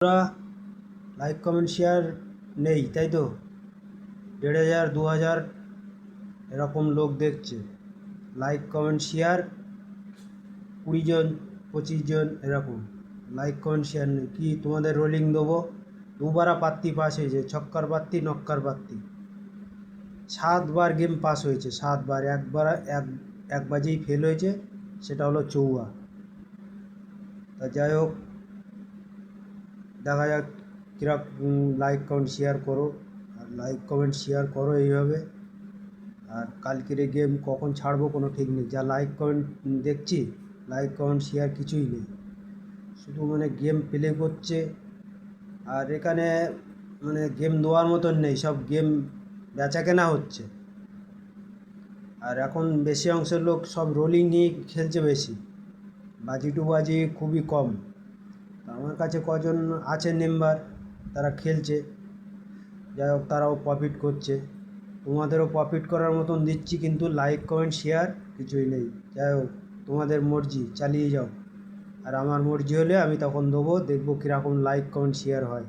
ওরা like comment share নেই, তাই তো? 1,500 2,000 এরকম লোক দেখছে। লাইক কমেন্ট শেয়ার 20 জন 25 জন এরকম। লাইক কমেন্ট শেয়ার নেই। কি তোমাদের রোলিং দেবো? দুবারা প্রার্থী পাস হয়েছে, ছক্কার প্রার্থী, নক্কার প্রার্থী। 7বার গেম পাস হয়েছে, 7বার। এক বাজেই ফেল হয়েছে, সেটা হলো চৌয়া। তা যাই হোক, দেখা যাক কীরকম লাইক কমেন্ট শেয়ার করো। আর লাইক কমেন্ট শেয়ার করো এইভাবে। আর কালকের এই গেম কখন ছাড়বো কোনো ঠিক নেই। যা লাইক কমেন্ট দেখছি, লাইক কমেন্ট শেয়ার কিছুই নেই, শুধু মানে গেম প্লে করছে। আর এখানে মানে গেম দেওয়ার মতন নেই, সব গেম বেচা কেনা হচ্ছে। আর এখন বেশি অংশের লোক সব রোলিং নিয়ে খেলছে বেশি, বাজি টু বাজি খুবই কম। আমার কাছে কজন আছে মেম্বার, তারা খেলছে। যাই হোক, তারাও প্রফিট করছে, তোমাদেরও প্রফিট করার মতন দিচ্ছি, কিন্তু লাইক কমেন্ট শেয়ার কিছুই নেই। যাই হোক, তোমাদের মর্জি, চালিয়ে যাও। আর আমার মর্জি হলে আমি তখন দেবো, দেখবো কীরকম লাইক কমেন্ট শেয়ার হয়।